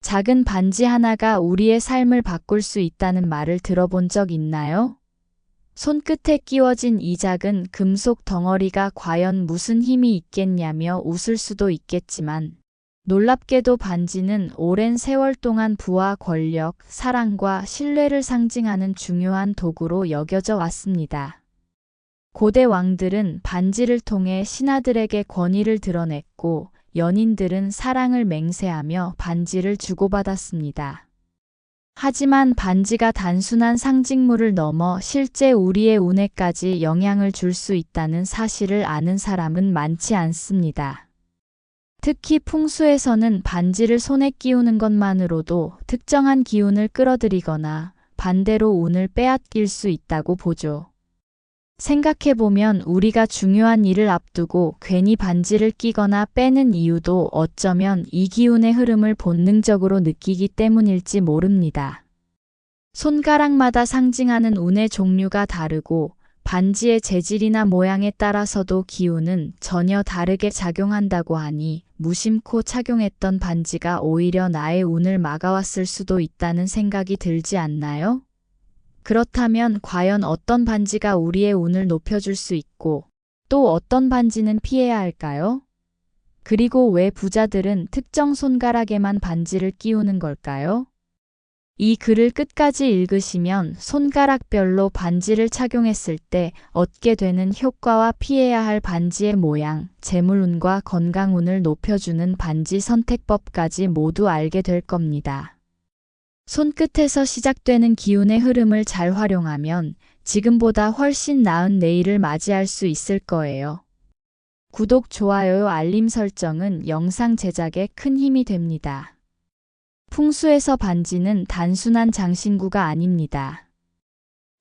작은 반지 하나가 우리의 삶을 바꿀 수 있다는 말을 들어본 적 있나요? 손끝에 끼워진 이 작은 금속 덩어리가 과연 무슨 힘이 있겠냐며 웃을 수도 있겠지만, 놀랍게도 반지는 오랜 세월 동안 부와 권력, 사랑과 신뢰를 상징하는 중요한 도구로 여겨져 왔습니다. 고대 왕들은 반지를 통해 신하들에게 권위를 드러냈고, 연인들은 사랑을 맹세하며 반지를 주고받았습니다. 하지만 반지가 단순한 상징물을 넘어 실제 우리의 운에까지 영향을 줄 수 있다는 사실을 아는 사람은 많지 않습니다. 특히 풍수에서는 반지를 손에 끼우는 것만으로도 특정한 기운을 끌어들이거나 반대로 운을 빼앗길 수 있다고 보죠. 생각해보면 우리가 중요한 일을 앞두고 괜히 반지를 끼거나 빼는 이유도 어쩌면 이 기운의 흐름을 본능적으로 느끼기 때문일지 모릅니다. 손가락마다 상징하는 운의 종류가 다르고 반지의 재질이나 모양에 따라서도 기운은 전혀 다르게 작용한다고 하니 무심코 착용했던 반지가 오히려 나의 운을 막아왔을 수도 있다는 생각이 들지 않나요? 그렇다면 과연 어떤 반지가 우리의 운을 높여줄 수 있고 또 어떤 반지는 피해야 할까요? 그리고 왜 부자들은 특정 손가락에만 반지를 끼우는 걸까요? 이 글을 끝까지 읽으시면 손가락별로 반지를 착용했을 때 얻게 되는 효과와 피해야 할 반지의 모양, 재물운과 건강운을 높여주는 반지 선택법까지 모두 알게 될 겁니다. 손끝에서 시작되는 기운의 흐름을 잘 활용하면 지금보다 훨씬 나은 내일을 맞이할 수 있을 거예요. 구독, 좋아요, 알림 설정은 영상 제작에 큰 힘이 됩니다. 풍수에서 반지는 단순한 장신구가 아닙니다.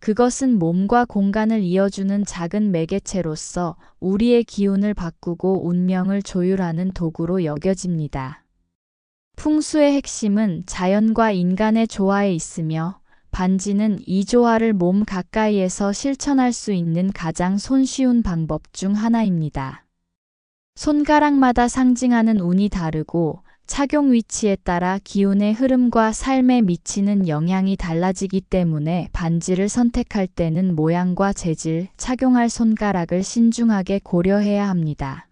그것은 몸과 공간을 이어주는 작은 매개체로서 우리의 기운을 바꾸고 운명을 조율하는 도구로 여겨집니다. 풍수의 핵심은 자연과 인간의 조화에 있으며 반지는 이 조화를 몸 가까이에서 실천할 수 있는 가장 손쉬운 방법 중 하나입니다. 손가락마다 상징하는 운이 다르고 착용 위치에 따라 기운의 흐름과 삶에 미치는 영향이 달라지기 때문에 반지를 선택할 때는 모양과 재질, 착용할 손가락을 신중하게 고려해야 합니다.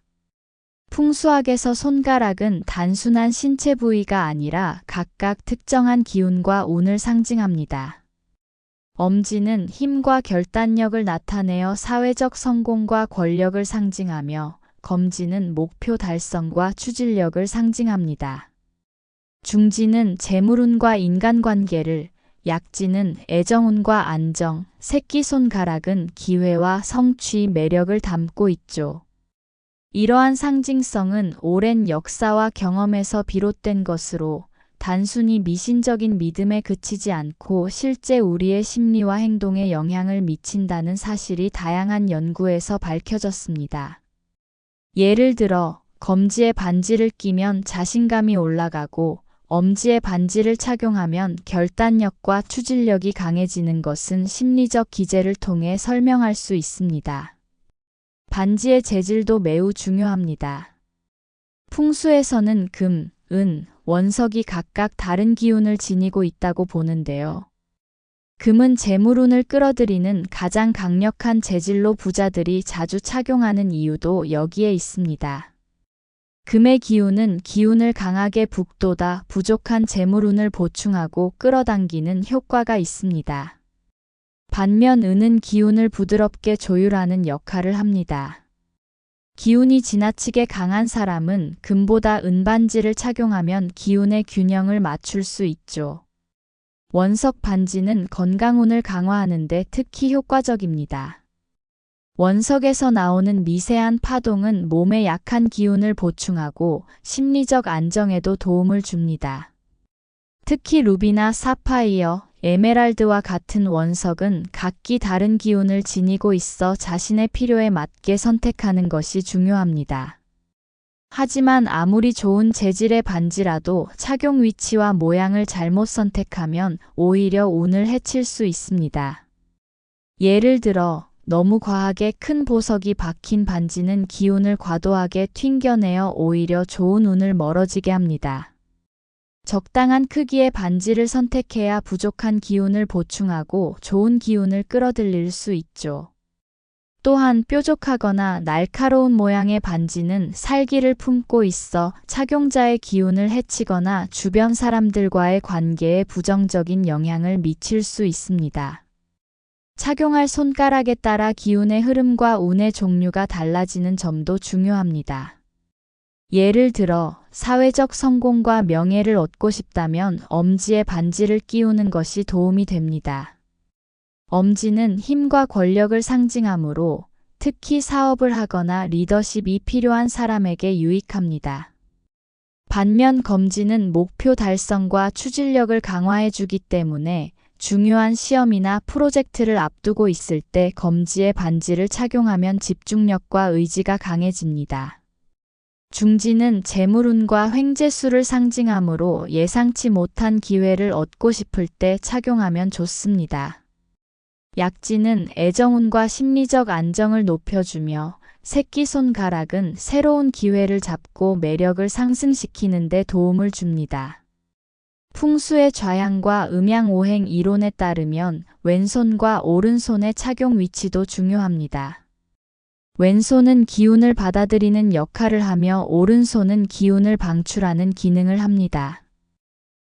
풍수학에서 손가락은 단순한 신체 부위가 아니라 각각 특정한 기운과 운을 상징합니다. 엄지는 힘과 결단력을 나타내어 사회적 성공과 권력을 상징하며 검지는 목표 달성과 추진력을 상징합니다. 중지는 재물운과 인간관계를, 약지는 애정운과 안정, 새끼손가락은 기회와 성취, 매력을 담고 있죠. 이러한 상징성은 오랜 역사와 경험에서 비롯된 것으로 단순히 미신적인 믿음에 그치지 않고 실제 우리의 심리와 행동에 영향을 미친다는 사실이 다양한 연구에서 밝혀졌습니다. 예를 들어, 검지에 반지를 끼면 자신감이 올라가고 엄지에 반지를 착용하면 결단력과 추진력이 강해지는 것은 심리적 기제를 통해 설명할 수 있습니다. 반지의 재질도 매우 중요합니다. 풍수에서는 금, 은, 원석이 각각 다른 기운을 지니고 있다고 보는데요. 금은 재물운을 끌어들이는 가장 강력한 재질로 부자들이 자주 착용하는 이유도 여기에 있습니다. 금의 기운은 기운을 강하게 북돋아 부족한 재물운을 보충하고 끌어당기는 효과가 있습니다. 반면 은은 기운을 부드럽게 조율하는 역할을 합니다. 기운이 지나치게 강한 사람은 금보다 은반지를 착용하면 기운의 균형을 맞출 수 있죠. 원석 반지는 건강운을 강화하는 데 특히 효과적입니다. 원석에서 나오는 미세한 파동은 몸의 약한 기운을 보충하고 심리적 안정에도 도움을 줍니다. 특히 루비나 사파이어, 에메랄드와 같은 원석은 각기 다른 기운을 지니고 있어 자신의 필요에 맞게 선택하는 것이 중요합니다. 하지만 아무리 좋은 재질의 반지라도 착용 위치와 모양을 잘못 선택하면 오히려 운을 해칠 수 있습니다. 예를 들어, 너무 과하게 큰 보석이 박힌 반지는 기운을 과도하게 튕겨내어 오히려 좋은 운을 멀어지게 합니다. 적당한 크기의 반지를 선택해야 부족한 기운을 보충하고 좋은 기운을 끌어들일 수 있죠. 또한 뾰족하거나 날카로운 모양의 반지는 살기를 품고 있어 착용자의 기운을 해치거나 주변 사람들과의 관계에 부정적인 영향을 미칠 수 있습니다. 착용할 손가락에 따라 기운의 흐름과 운의 종류가 달라지는 점도 중요합니다. 예를 들어 사회적 성공과 명예를 얻고 싶다면 엄지에 반지를 끼우는 것이 도움이 됩니다. 엄지는 힘과 권력을 상징하므로 특히 사업을 하거나 리더십이 필요한 사람에게 유익합니다. 반면 검지는 목표 달성과 추진력을 강화해 주기 때문에 중요한 시험이나 프로젝트를 앞두고 있을 때 검지에 반지를 착용하면 집중력과 의지가 강해집니다. 중지는 재물운과 횡재수를 상징하므로 예상치 못한 기회를 얻고 싶을 때 착용하면 좋습니다. 약지는 애정운과 심리적 안정을 높여주며 새끼손가락은 새로운 기회를 잡고 매력을 상승시키는 데 도움을 줍니다. 풍수의 좌향과 음양오행 이론에 따르면 왼손과 오른손의 착용 위치도 중요합니다. 왼손은 기운을 받아들이는 역할을 하며 오른손은 기운을 방출하는 기능을 합니다.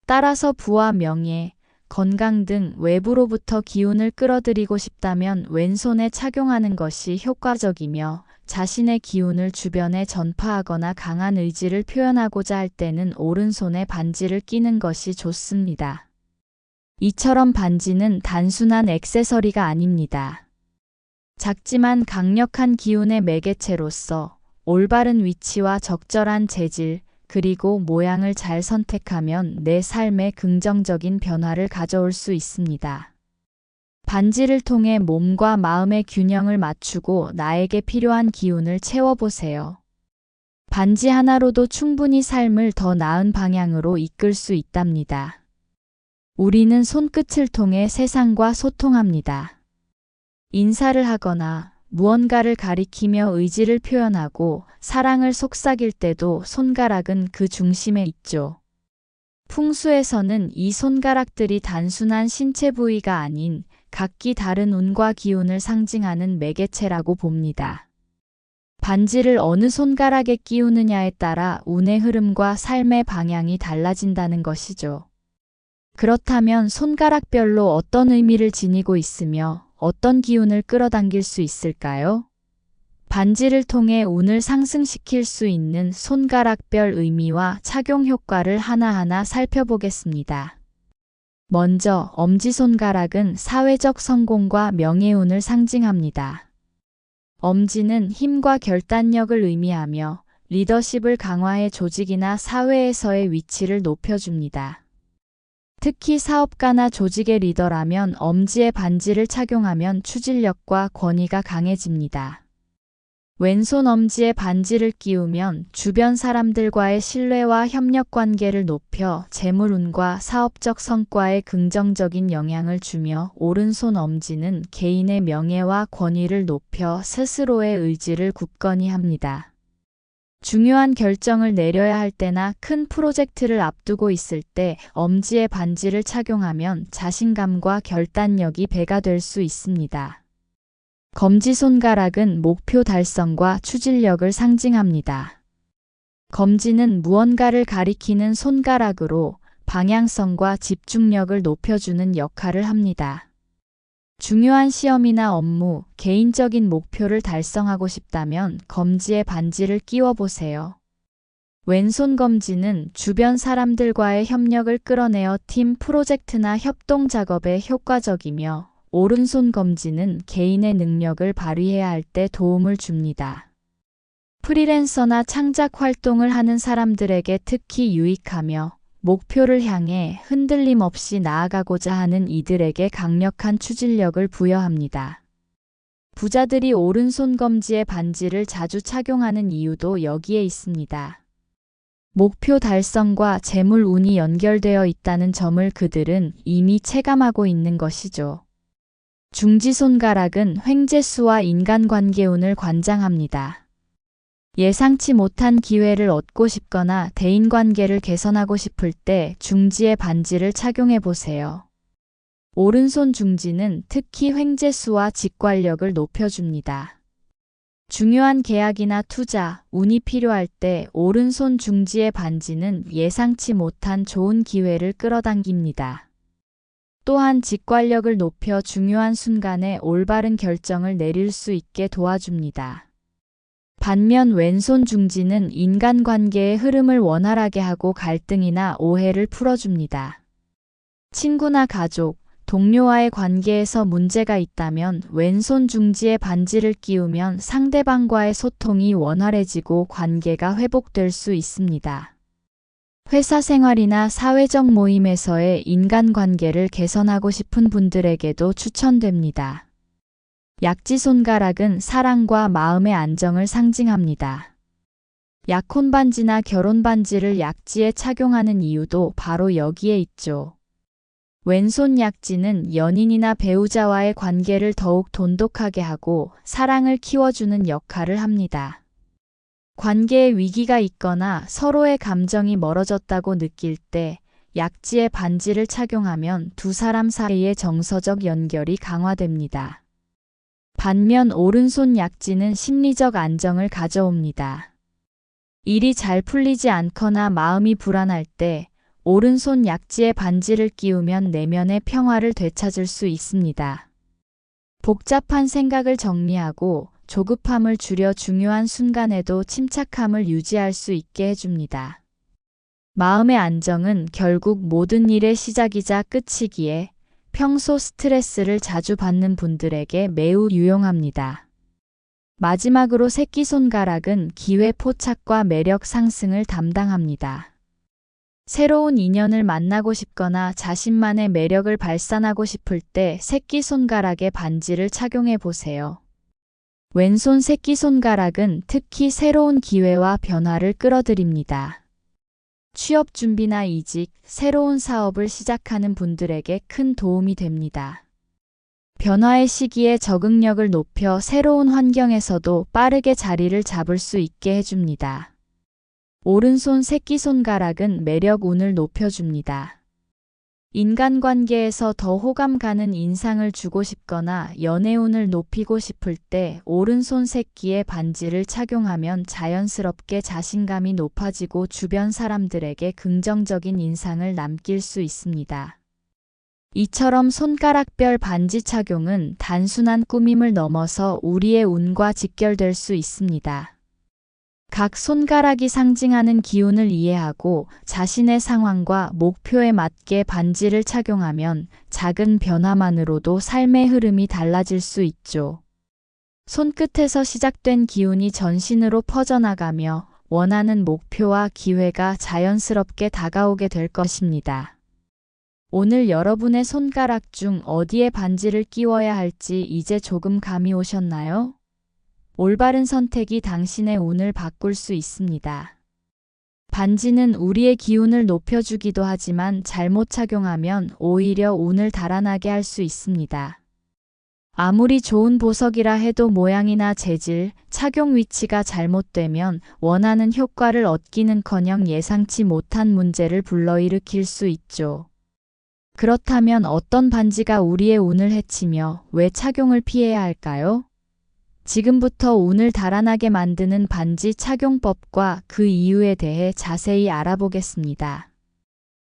따라서 부와 명예, 건강 등 외부로부터 기운을 끌어들이고 싶다면 왼손에 착용하는 것이 효과적이며 자신의 기운을 주변에 전파하거나 강한 의지를 표현하고자 할 때는 오른손에 반지를 끼는 것이 좋습니다. 이처럼 반지는 단순한 액세서리가 아닙니다. 작지만 강력한 기운의 매개체로서 올바른 위치와 적절한 재질, 그리고 모양을 잘 선택하면 내 삶에 긍정적인 변화를 가져올 수 있습니다. 반지를 통해 몸과 마음의 균형을 맞추고 나에게 필요한 기운을 채워보세요. 반지 하나로도 충분히 삶을 더 나은 방향으로 이끌 수 있답니다. 우리는 손끝을 통해 세상과 소통합니다. 인사를 하거나 무언가를 가리키며 의지를 표현하고 사랑을 속삭일 때도 손가락은 그 중심에 있죠. 풍수에서는 이 손가락들이 단순한 신체 부위가 아닌 각기 다른 운과 기운을 상징하는 매개체라고 봅니다. 반지를 어느 손가락에 끼우느냐에 따라 운의 흐름과 삶의 방향이 달라진다는 것이죠. 그렇다면 손가락별로 어떤 의미를 지니고 있으며 어떤 기운을 끌어당길 수 있을까요? 반지를 통해 운을 상승시킬 수 있는 손가락별 의미와 착용 효과를 하나하나 살펴보겠습니다. 먼저 엄지손가락은 사회적 성공과 명예운을 상징합니다. 엄지는 힘과 결단력을 의미하며 리더십을 강화해 조직이나 사회에서의 위치를 높여줍니다. 특히 사업가나 조직의 리더라면 엄지에 반지를 착용하면 추진력과 권위가 강해집니다. 왼손 엄지에 반지를 끼우면 주변 사람들과의 신뢰와 협력 관계를 높여 재물운과 사업적 성과에 긍정적인 영향을 주며 오른손 엄지는 개인의 명예와 권위를 높여 스스로의 의지를 굳건히 합니다. 중요한 결정을 내려야 할 때나 큰 프로젝트를 앞두고 있을 때 엄지에 반지를 착용하면 자신감과 결단력이 배가 될 수 있습니다. 검지손가락은 목표 달성과 추진력을 상징합니다. 검지는 무언가를 가리키는 손가락으로 방향성과 집중력을 높여주는 역할을 합니다. 중요한 시험이나 업무, 개인적인 목표를 달성하고 싶다면 검지에 반지를 끼워보세요. 왼손 검지는 주변 사람들과의 협력을 끌어내어 팀 프로젝트나 협동 작업에 효과적이며 오른손 검지는 개인의 능력을 발휘해야 할 때 도움을 줍니다. 프리랜서나 창작 활동을 하는 사람들에게 특히 유익하며 목표를 향해 흔들림 없이 나아가고자 하는 이들에게 강력한 추진력을 부여합니다. 부자들이 오른손 검지에 반지를 자주 착용하는 이유도 여기에 있습니다. 목표 달성과 재물 운이 연결되어 있다는 점을 그들은 이미 체감하고 있는 것이죠. 중지손가락은 횡재수와 인간관계 운을 관장합니다. 예상치 못한 기회를 얻고 싶거나 대인관계를 개선하고 싶을 때 중지의 반지를 착용해 보세요. 오른손 중지는 특히 횡재수와 직관력을 높여줍니다. 중요한 계약이나 투자, 운이 필요할 때 오른손 중지의 반지는 예상치 못한 좋은 기회를 끌어당깁니다. 또한 직관력을 높여 중요한 순간에 올바른 결정을 내릴 수 있게 도와줍니다. 반면 왼손 중지는 인간관계의 흐름을 원활하게 하고 갈등이나 오해를 풀어줍니다. 친구나 가족, 동료와의 관계에서 문제가 있다면 왼손 중지의 반지를 끼우면 상대방과의 소통이 원활해지고 관계가 회복될 수 있습니다. 회사 생활이나 사회적 모임에서의 인간관계를 개선하고 싶은 분들에게도 추천됩니다. 약지 손가락은 사랑과 마음의 안정을 상징합니다. 약혼 반지나 결혼 반지를 약지에 착용하는 이유도 바로 여기에 있죠. 왼손 약지는 연인이나 배우자와의 관계를 더욱 돈독하게 하고 사랑을 키워주는 역할을 합니다. 관계에 위기가 있거나 서로의 감정이 멀어졌다고 느낄 때 약지에 반지를 착용하면 두 사람 사이의 정서적 연결이 강화됩니다. 반면 오른손 약지는 심리적 안정을 가져옵니다. 일이 잘 풀리지 않거나 마음이 불안할 때 오른손 약지에 반지를 끼우면 내면의 평화를 되찾을 수 있습니다. 복잡한 생각을 정리하고 조급함을 줄여 중요한 순간에도 침착함을 유지할 수 있게 해줍니다. 마음의 안정은 결국 모든 일의 시작이자 끝이기에 평소 스트레스를 자주 받는 분들에게 매우 유용합니다. 마지막으로 새끼손가락은 기회 포착과 매력 상승을 담당합니다. 새로운 인연을 만나고 싶거나 자신만의 매력을 발산하고 싶을 때 새끼손가락에 반지를 착용해 보세요. 왼손 새끼손가락은 특히 새로운 기회와 변화를 끌어들입니다. 취업 준비나 이직, 새로운 사업을 시작하는 분들에게 큰 도움이 됩니다. 변화의 시기에 적응력을 높여 새로운 환경에서도 빠르게 자리를 잡을 수 있게 해줍니다. 오른손 새끼손가락은 매력 운을 높여줍니다. 인간관계에서 더 호감 가는 인상을 주고 싶거나 연애운을 높이고 싶을 때 오른손 새끼에 반지를 착용하면 자연스럽게 자신감이 높아지고 주변 사람들에게 긍정적인 인상을 남길 수 있습니다. 이처럼 손가락별 반지 착용은 단순한 꾸밈을 넘어서 우리의 운과 직결될 수 있습니다. 각 손가락이 상징하는 기운을 이해하고 자신의 상황과 목표에 맞게 반지를 착용하면 작은 변화만으로도 삶의 흐름이 달라질 수 있죠. 손끝에서 시작된 기운이 전신으로 퍼져나가며 원하는 목표와 기회가 자연스럽게 다가오게 될 것입니다. 오늘 여러분의 손가락 중 어디에 반지를 끼워야 할지 이제 조금 감이 오셨나요? 올바른 선택이 당신의 운을 바꿀 수 있습니다. 반지는 우리의 기운을 높여주기도 하지만 잘못 착용하면 오히려 운을 달아나게 할 수 있습니다. 아무리 좋은 보석이라 해도 모양이나 재질, 착용 위치가 잘못되면 원하는 효과를 얻기는커녕 예상치 못한 문제를 불러일으킬 수 있죠. 그렇다면 어떤 반지가 우리의 운을 해치며 왜 착용을 피해야 할까요? 지금부터 운을 달아나게 만드는 반지 착용법과 그 이유에 대해 자세히 알아보겠습니다.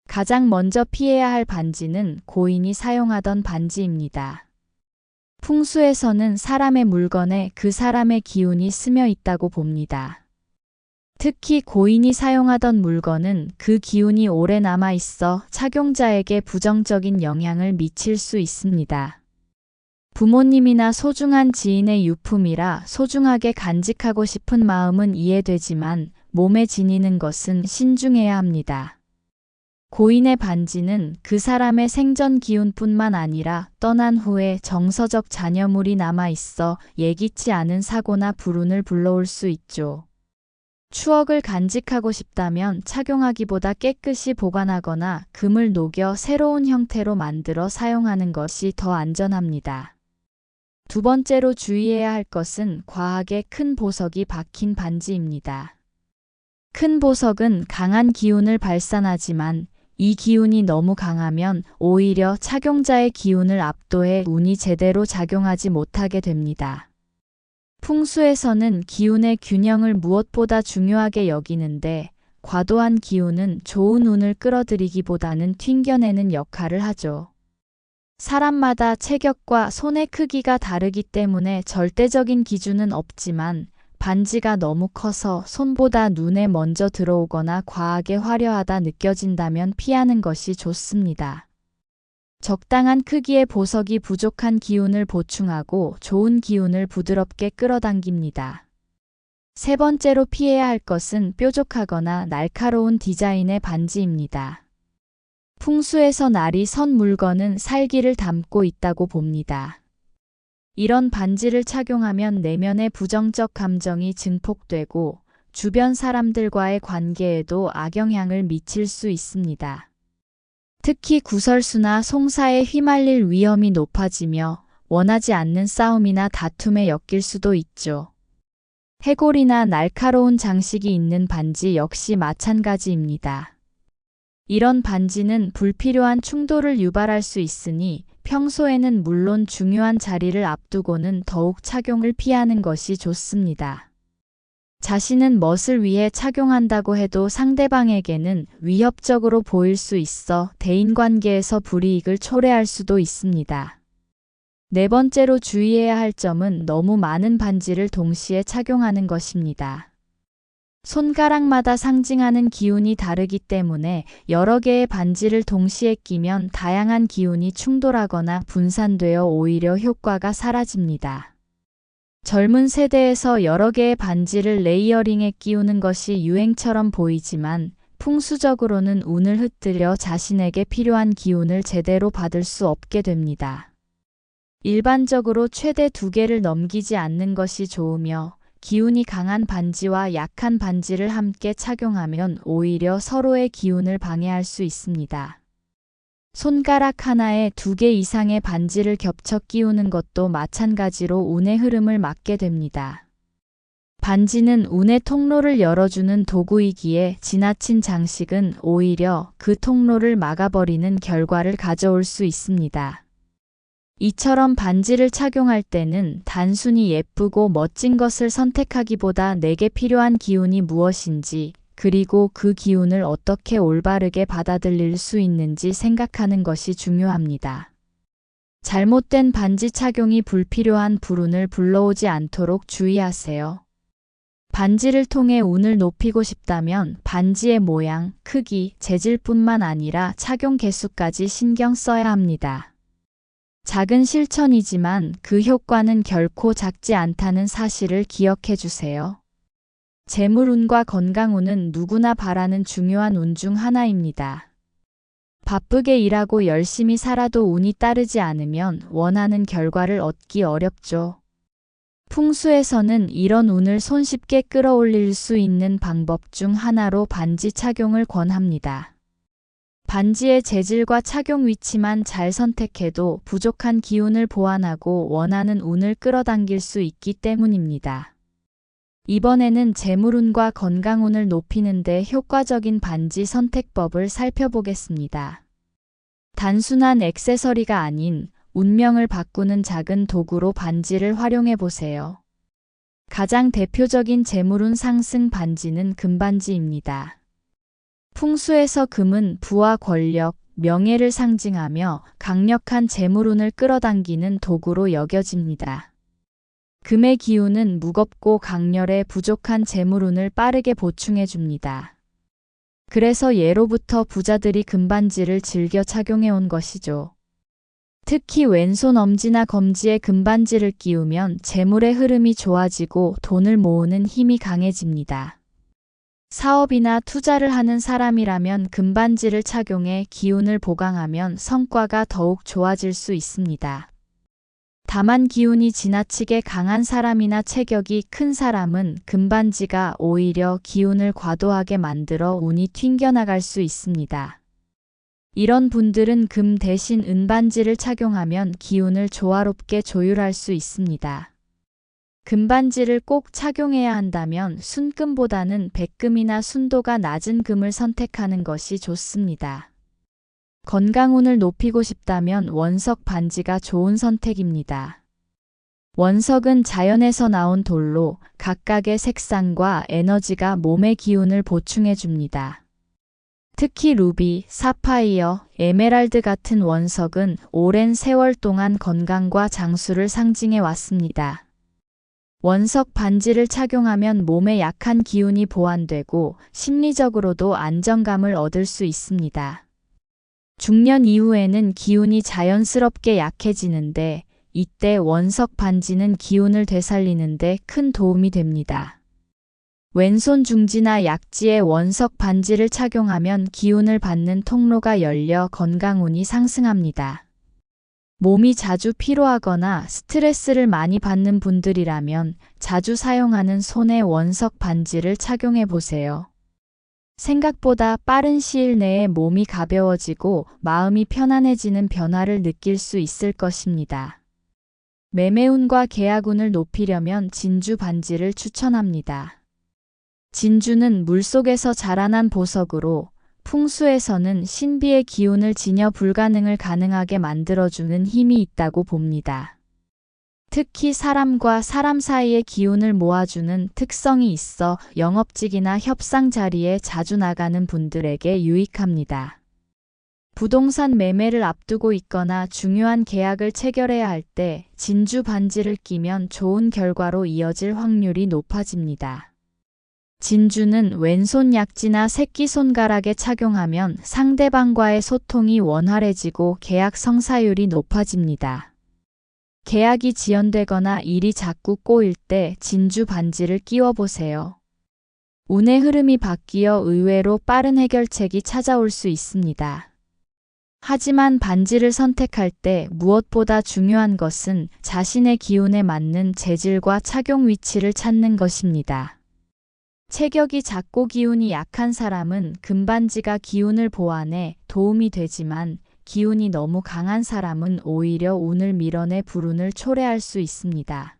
가장 먼저 피해야 할 반지는 고인이 사용하던 반지입니다. 풍수에서는 사람의 물건에 그 사람의 기운이 스며 있다고 봅니다. 특히 고인이 사용하던 물건은 그 기운이 오래 남아 있어 착용자에게 부정적인 영향을 미칠 수 있습니다. 부모님이나 소중한 지인의 유품이라 소중하게 간직하고 싶은 마음은 이해되지만 몸에 지니는 것은 신중해야 합니다. 고인의 반지는 그 사람의 생전 기운뿐만 아니라 떠난 후에 정서적 잔여물이 남아 있어 예기치 않은 사고나 불운을 불러올 수 있죠. 추억을 간직하고 싶다면 착용하기보다 깨끗이 보관하거나 금을 녹여 새로운 형태로 만들어 사용하는 것이 더 안전합니다. 두 번째로 주의해야 할 것은 과하게 큰 보석이 박힌 반지입니다. 큰 보석은 강한 기운을 발산하지만 이 기운이 너무 강하면 오히려 착용자의 기운을 압도해 운이 제대로 작용하지 못하게 됩니다. 풍수에서는 기운의 균형을 무엇보다 중요하게 여기는데 과도한 기운은 좋은 운을 끌어들이기보다는 튕겨내는 역할을 하죠. 사람마다 체격과 손의 크기가 다르기 때문에 절대적인 기준은 없지만 반지가 너무 커서 손보다 눈에 먼저 들어오거나 과하게 화려하다 느껴진다면 피하는 것이 좋습니다. 적당한 크기의 보석이 부족한 기운을 보충하고 좋은 기운을 부드럽게 끌어당깁니다. 세 번째로 피해야 할 것은 뾰족하거나 날카로운 디자인의 반지입니다. 풍수에서 날이 선 물건은 살기를 담고 있다고 봅니다. 이런 반지를 착용하면 내면의 부정적 감정이 증폭되고 주변 사람들과의 관계에도 악영향을 미칠 수 있습니다. 특히 구설수나 송사에 휘말릴 위험이 높아지며 원하지 않는 싸움이나 다툼에 엮일 수도 있죠. 해골이나 날카로운 장식이 있는 반지 역시 마찬가지입니다. 이런 반지는 불필요한 충돌을 유발할 수 있으니 평소에는 물론 중요한 자리를 앞두고는 더욱 착용을 피하는 것이 좋습니다. 자신은 멋을 위해 착용한다고 해도 상대방에게는 위협적으로 보일 수 있어 대인관계에서 불이익을 초래할 수도 있습니다. 네 번째로 주의해야 할 점은 너무 많은 반지를 동시에 착용하는 것입니다. 손가락마다 상징하는 기운이 다르기 때문에 여러 개의 반지를 동시에 끼면 다양한 기운이 충돌하거나 분산되어 오히려 효과가 사라집니다. 젊은 세대에서 여러 개의 반지를 레이어링에 끼우는 것이 유행처럼 보이지만 풍수적으로는 운을 흩뜨려 자신에게 필요한 기운을 제대로 받을 수 없게 됩니다. 일반적으로 최대 2개를 넘기지 않는 것이 좋으며 기운이 강한 반지와 약한 반지를 함께 착용하면 오히려 서로의 기운을 방해할 수 있습니다. 손가락 하나에 2개 이상의 반지를 겹쳐 끼우는 것도 마찬가지로 운의 흐름을 막게 됩니다. 반지는 운의 통로를 열어주는 도구이기에 지나친 장식은 오히려 그 통로를 막아버리는 결과를 가져올 수 있습니다. 이처럼 반지를 착용할 때는 단순히 예쁘고 멋진 것을 선택하기보다 내게 필요한 기운이 무엇인지, 그리고 그 기운을 어떻게 올바르게 받아들일 수 있는지 생각하는 것이 중요합니다. 잘못된 반지 착용이 불필요한 불운을 불러오지 않도록 주의하세요. 반지를 통해 운을 높이고 싶다면 반지의 모양, 크기, 재질뿐만 아니라 착용 개수까지 신경 써야 합니다. 작은 실천이지만 그 효과는 결코 작지 않다는 사실을 기억해 주세요. 재물운과 건강운은 누구나 바라는 중요한 운 중 하나입니다. 바쁘게 일하고 열심히 살아도 운이 따르지 않으면 원하는 결과를 얻기 어렵죠. 풍수에서는 이런 운을 손쉽게 끌어올릴 수 있는 방법 중 하나로 반지 착용을 권합니다. 반지의 재질과 착용 위치만 잘 선택해도 부족한 기운을 보완하고 원하는 운을 끌어당길 수 있기 때문입니다. 이번에는 재물운과 건강운을 높이는 데 효과적인 반지 선택법을 살펴보겠습니다. 단순한 액세서리가 아닌 운명을 바꾸는 작은 도구로 반지를 활용해 보세요. 가장 대표적인 재물운 상승 반지는 금반지입니다. 풍수에서 금은 부와 권력, 명예를 상징하며 강력한 재물운을 끌어당기는 도구로 여겨집니다. 금의 기운은 무겁고 강렬해 부족한 재물운을 빠르게 보충해 줍니다. 그래서 예로부터 부자들이 금반지를 즐겨 착용해 온 것이죠. 특히 왼손 엄지나 검지에 금반지를 끼우면 재물의 흐름이 좋아지고 돈을 모으는 힘이 강해집니다. 사업이나 투자를 하는 사람이라면 금반지를 착용해 기운을 보강하면 성과가 더욱 좋아질 수 있습니다. 다만 기운이 지나치게 강한 사람이나 체격이 큰 사람은 금반지가 오히려 기운을 과도하게 만들어 운이 튕겨나갈 수 있습니다. 이런 분들은 금 대신 은반지를 착용하면 기운을 조화롭게 조율할 수 있습니다. 금반지를 꼭 착용해야 한다면 순금보다는 백금이나 순도가 낮은 금을 선택하는 것이 좋습니다. 건강운을 높이고 싶다면 원석 반지가 좋은 선택입니다. 원석은 자연에서 나온 돌로 각각의 색상과 에너지가 몸의 기운을 보충해 줍니다. 특히 루비, 사파이어, 에메랄드 같은 원석은 오랜 세월 동안 건강과 장수를 상징해 왔습니다. 원석 반지를 착용하면 몸에 약한 기운이 보완되고 심리적으로도 안정감을 얻을 수 있습니다. 중년 이후에는 기운이 자연스럽게 약해지는데 이때 원석 반지는 기운을 되살리는 데 큰 도움이 됩니다. 왼손 중지나 약지에 원석 반지를 착용하면 기운을 받는 통로가 열려 건강운이 상승합니다. 몸이 자주 피로하거나 스트레스를 많이 받는 분들이라면 자주 사용하는 손에 원석 반지를 착용해 보세요. 생각보다 빠른 시일 내에 몸이 가벼워지고 마음이 편안해지는 변화를 느낄 수 있을 것입니다. 매매운과 계약운을 높이려면 진주 반지를 추천합니다. 진주는 물속에서 자라난 보석으로 풍수에서는 신비의 기운을 지녀 불가능을 가능하게 만들어주는 힘이 있다고 봅니다. 특히 사람과 사람 사이의 기운을 모아주는 특성이 있어 영업직이나 협상 자리에 자주 나가는 분들에게 유익합니다. 부동산 매매를 앞두고 있거나 중요한 계약을 체결해야 할 때 진주 반지를 끼면 좋은 결과로 이어질 확률이 높아집니다. 진주는 왼손 약지나 새끼손가락에 착용하면 상대방과의 소통이 원활해지고 계약 성사율이 높아집니다. 계약이 지연되거나 일이 자꾸 꼬일 때 진주 반지를 끼워보세요. 운의 흐름이 바뀌어 의외로 빠른 해결책이 찾아올 수 있습니다. 하지만 반지를 선택할 때 무엇보다 중요한 것은 자신의 기운에 맞는 재질과 착용 위치를 찾는 것입니다. 체격이 작고 기운이 약한 사람은 금반지가 기운을 보완해 도움이 되지만 기운이 너무 강한 사람은 오히려 운을 밀어내 불운을 초래할 수 있습니다.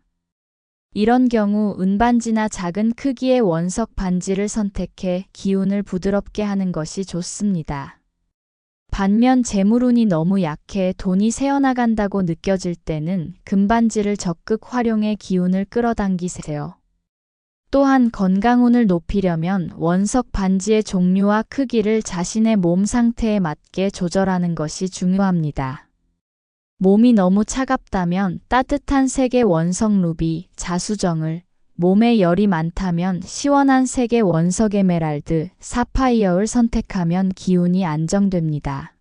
이런 경우 은반지나 작은 크기의 원석 반지를 선택해 기운을 부드럽게 하는 것이 좋습니다. 반면 재물운이 너무 약해 돈이 새어나간다고 느껴질 때는 금반지를 적극 활용해 기운을 끌어당기세요. 또한 건강운을 높이려면 원석 반지의 종류와 크기를 자신의 몸 상태에 맞게 조절하는 것이 중요합니다. 몸이 너무 차갑다면 따뜻한 색의 원석 루비, 자수정을, 몸에 열이 많다면 시원한 색의 원석 에메랄드, 사파이어를 선택하면 기운이 안정됩니다.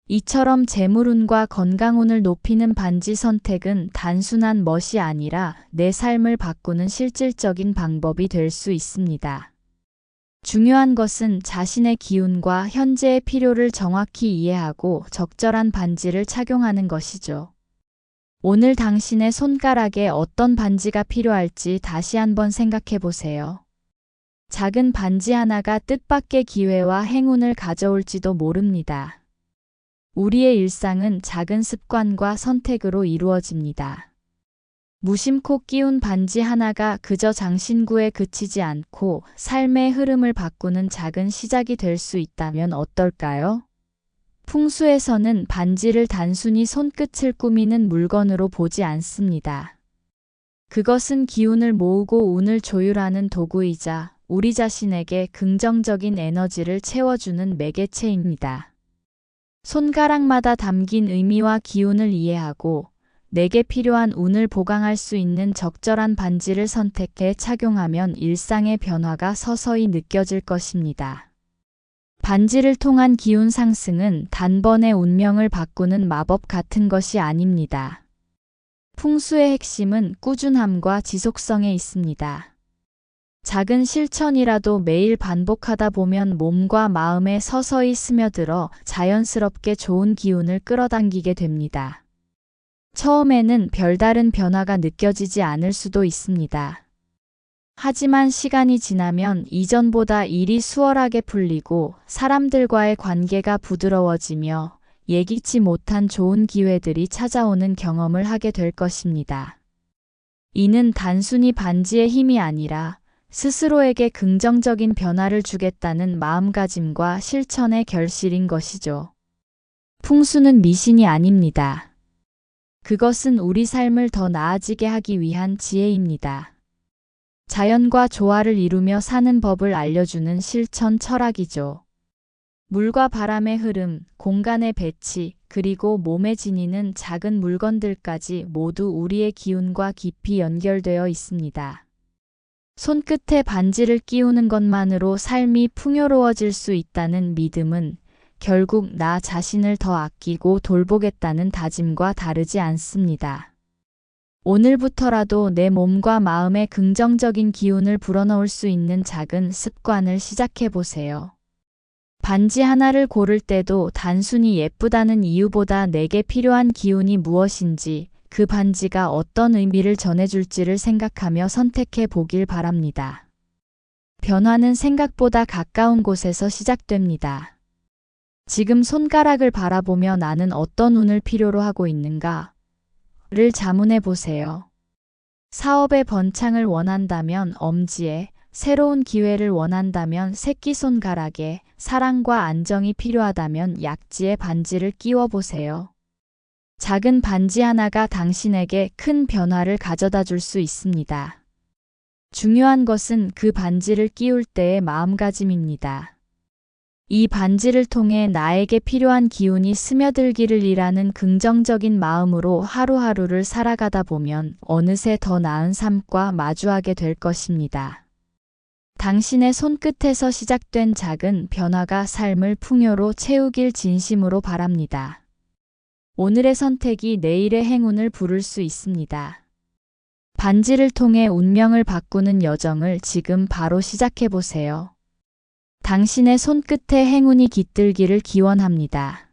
이처럼 재물운과 건강운을 높이는 반지 선택은 단순한 멋이 아니라 내 삶을 바꾸는 실질적인 방법이 될 수 있습니다. 중요한 것은 자신의 기운과 현재의 필요를 정확히 이해하고 적절한 반지를 착용하는 것이죠. 오늘 당신의 손가락에 어떤 반지가 필요할지 다시 한번 생각해 보세요. 작은 반지 하나가 뜻밖의 기회와 행운을 가져올지도 모릅니다. 우리의 일상은 작은 습관과 선택으로 이루어집니다. 무심코 끼운 반지 하나가 그저 장신구에 그치지 않고 삶의 흐름을 바꾸는 작은 시작이 될 수 있다면 어떨까요? 풍수에서는 반지를 단순히 손끝을 꾸미는 물건으로 보지 않습니다. 그것은 기운을 모으고 운을 조율하는 도구이자 우리 자신에게 긍정적인 에너지를 채워주는 매개체입니다. 손가락마다 담긴 의미와 기운을 이해하고 내게 필요한 운을 보강할 수 있는 적절한 반지를 선택해 착용하면 일상의 변화가 서서히 느껴질 것입니다. 반지를 통한 기운 상승은 단번에 운명을 바꾸는 마법 같은 것이 아닙니다. 풍수의 핵심은 꾸준함과 지속성에 있습니다. 작은 실천이라도 매일 반복하다 보면 몸과 마음에 서서히 스며들어 자연스럽게 좋은 기운을 끌어당기게 됩니다. 처음에는 별다른 변화가 느껴지지 않을 수도 있습니다. 하지만 시간이 지나면 이전보다 일이 수월하게 풀리고 사람들과의 관계가 부드러워지며 예기치 못한 좋은 기회들이 찾아오는 경험을 하게 될 것입니다. 이는 단순히 반지의 힘이 아니라 스스로에게 긍정적인 변화를 주겠다는 마음가짐과 실천의 결실인 것이죠. 풍수는 미신이 아닙니다. 그것은 우리 삶을 더 나아지게 하기 위한 지혜입니다. 자연과 조화를 이루며 사는 법을 알려주는 실천 철학이죠. 물과 바람의 흐름, 공간의 배치, 그리고 몸에 지니는 작은 물건들까지 모두 우리의 기운과 깊이 연결되어 있습니다. 손끝에 반지를 끼우는 것만으로 삶이 풍요로워질 수 있다는 믿음은 결국 나 자신을 더 아끼고 돌보겠다는 다짐과 다르지 않습니다. 오늘부터라도 내 몸과 마음에 긍정적인 기운을 불어넣을 수 있는 작은 습관을 시작해 보세요. 반지 하나를 고를 때도 단순히 예쁘다는 이유보다 내게 필요한 기운이 무엇인지, 그 반지가 어떤 의미를 전해줄지를 생각하며 선택해 보길 바랍니다. 변화는 생각보다 가까운 곳에서 시작됩니다. 지금 손가락을 바라보며 나는 어떤 운을 필요로 하고 있는가? 를 자문해 보세요. 사업의 번창을 원한다면 엄지에, 새로운 기회를 원한다면 새끼손가락에, 사랑과 안정이 필요하다면 약지에 반지를 끼워 보세요. 작은 반지 하나가 당신에게 큰 변화를 가져다 줄 수 있습니다. 중요한 것은 그 반지를 끼울 때의 마음가짐입니다. 이 반지를 통해 나에게 필요한 기운이 스며들기를 이라는 긍정적인 마음으로 하루하루를 살아가다 보면 어느새 더 나은 삶과 마주하게 될 것입니다. 당신의 손끝에서 시작된 작은 변화가 삶을 풍요로 채우길 진심으로 바랍니다. 오늘의 선택이 내일의 행운을 부를 수 있습니다. 반지를 통해 운명을 바꾸는 여정을 지금 바로 시작해 보세요. 당신의 손끝에 행운이 깃들기를 기원합니다.